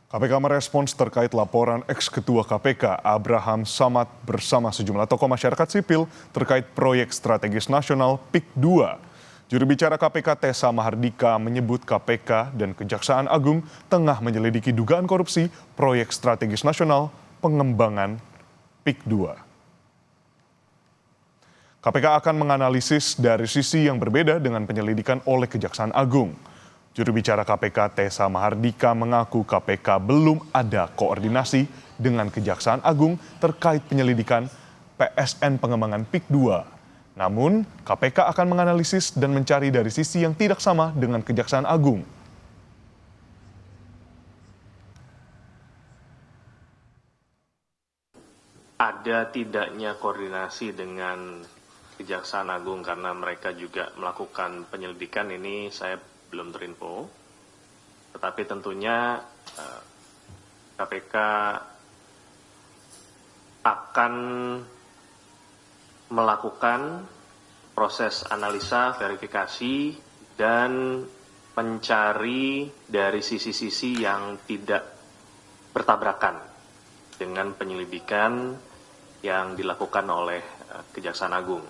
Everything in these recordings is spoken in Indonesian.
KPK merespons terkait laporan ex-ketua KPK Abraham Samad bersama sejumlah tokoh masyarakat sipil terkait proyek strategis nasional PIK 2. Juru bicara KPK Tessa Mahardika menyebut KPK dan Kejaksaan Agung tengah menyelidiki dugaan korupsi proyek strategis nasional pengembangan PIK 2. KPK akan menganalisis dari sisi yang berbeda dengan penyelidikan oleh Kejaksaan Agung. Juru bicara KPK Tessa Mahardika mengaku KPK belum ada koordinasi dengan Kejaksaan Agung terkait penyelidikan PSN pengembangan PIK 2. Namun, KPK akan menganalisis dan mencari dari sisi yang tidak sama dengan Kejaksaan Agung. Ada tidaknya koordinasi dengan Kejaksaan Agung karena mereka juga melakukan penyelidikan ini saya belum terinfo, tetapi tentunya KPK akan melakukan proses analisa, verifikasi, dan mencari dari sisi-sisi yang tidak bertabrakan dengan penyelidikan yang dilakukan oleh Kejaksaan Agung.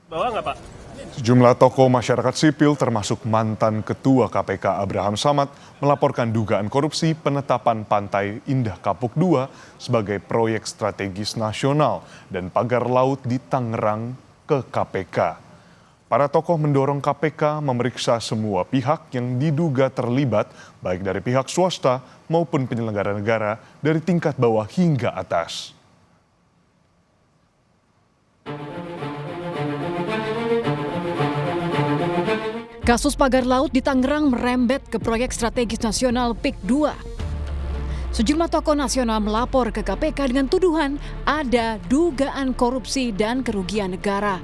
Bawa nggak, Pak? Sejumlah tokoh masyarakat sipil termasuk mantan Ketua KPK Abraham Samad melaporkan dugaan korupsi penetapan Pantai Indah Kapuk II sebagai proyek strategis nasional dan pagar laut di Tangerang ke KPK. Para tokoh mendorong KPK memeriksa semua pihak yang diduga terlibat baik dari pihak swasta maupun penyelenggara negara dari tingkat bawah hingga atas. Kasus pagar laut di Tangerang merembet ke proyek strategis nasional PIK 2. Sejumlah tokoh nasional melapor ke KPK dengan tuduhan ada dugaan korupsi dan kerugian negara.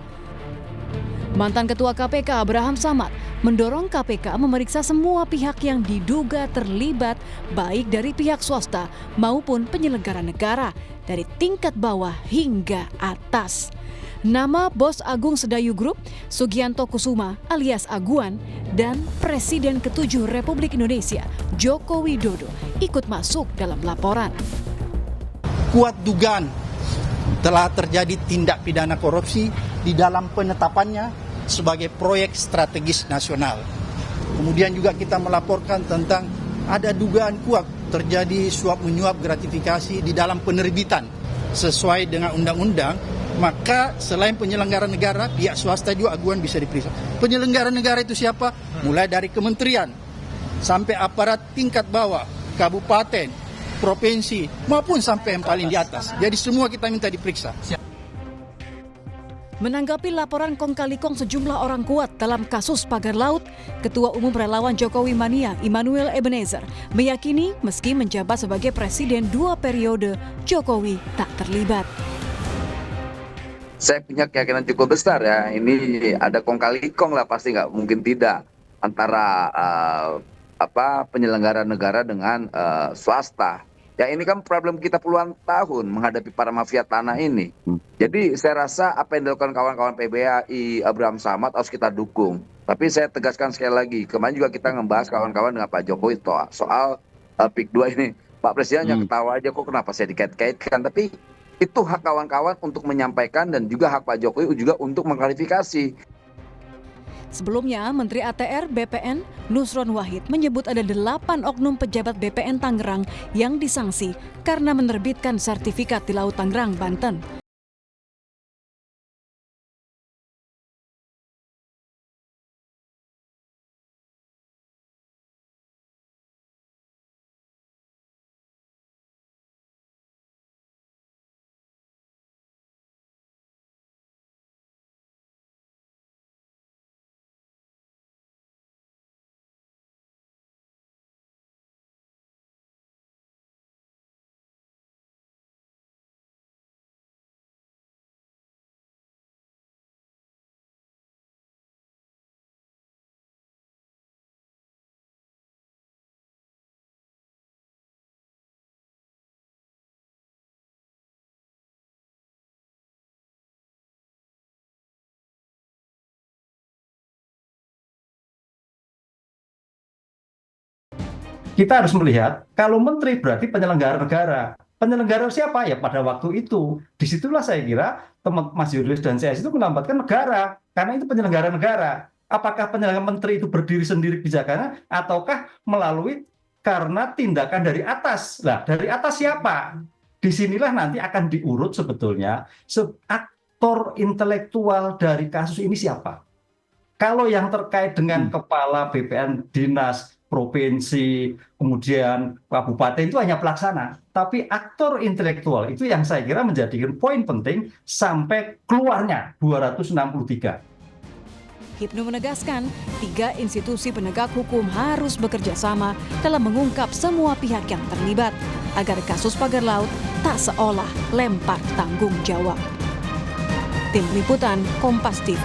Mantan Ketua KPK Abraham Samad mendorong KPK memeriksa semua pihak yang diduga terlibat baik dari pihak swasta maupun penyelenggara negara dari tingkat bawah hingga atas. Nama Bos Agung Sedayu Group, Sugianto Kusuma alias Aguan, dan Presiden ke-7 Republik Indonesia, Joko Widodo, ikut masuk dalam laporan. Kuat dugaan telah terjadi tindak pidana korupsi di dalam penetapannya sebagai proyek strategis nasional. Kemudian juga kita melaporkan tentang ada dugaan kuat terjadi suap menyuap gratifikasi di dalam penerbitan sesuai dengan undang-undang. Maka selain penyelenggara negara, pihak swasta juga aguan bisa diperiksa. Penyelenggara negara itu siapa? Mulai dari kementerian sampai aparat tingkat bawah, kabupaten, provinsi, maupun sampai yang paling di atas. Jadi semua kita minta diperiksa. Menanggapi laporan kong kali kong sejumlah orang kuat dalam kasus pagar laut, Ketua Umum Relawan Jokowi Mania Immanuel Ebenezer meyakini meski menjabat sebagai Presiden 2 periode, Jokowi tak terlibat. Saya punya keyakinan cukup besar ya, ini ada kong kali kong lah, pasti nggak mungkin tidak antara penyelenggara negara dengan swasta. Ya ini kan problem kita puluhan tahun menghadapi para mafia tanah ini. Jadi saya rasa apa yang dilakukan kawan-kawan PBAI Abraham Samad harus kita dukung. Tapi saya tegaskan sekali lagi, kemarin juga kita ngebahas kawan-kawan dengan Pak Jokowi soal PIK 2 ini. Pak Presiden hanya ketawa aja, kok kenapa saya dikait-kaitkan, tapi itu hak kawan-kawan untuk menyampaikan dan juga hak Pak Jokowi juga untuk mengklarifikasi. Sebelumnya, Menteri ATR BPN Nusron Wahid menyebut ada 8 oknum pejabat BPN Tangerang yang disangsi karena menerbitkan sertifikat di Laut Tangerang, Banten. kita harus melihat kalau menteri berarti penyelenggara negara. Penyelenggara siapa? Ya pada waktu itu. Disitulah saya kira teman Mas Julius dan saya itu menempatkan negara, karena itu penyelenggara negara. Apakah penyelenggara menteri itu berdiri sendiri kebijakannya, ataukah melalui karena tindakan dari atas? Nah, dari atas siapa? Disinilah nanti akan diurut sebetulnya aktor intelektual dari kasus ini siapa. Kalau yang terkait dengan kepala BPN dinas, provinsi, kemudian kabupaten itu hanya pelaksana. Tapi aktor intelektual itu yang saya kira menjadikan poin penting sampai keluarnya 263. Hipnu menegaskan, 3 institusi penegak hukum harus bekerja sama dalam mengungkap semua pihak yang terlibat agar kasus pagar laut tak seolah lempar tanggung jawab. Tim Liputan Kompas TV.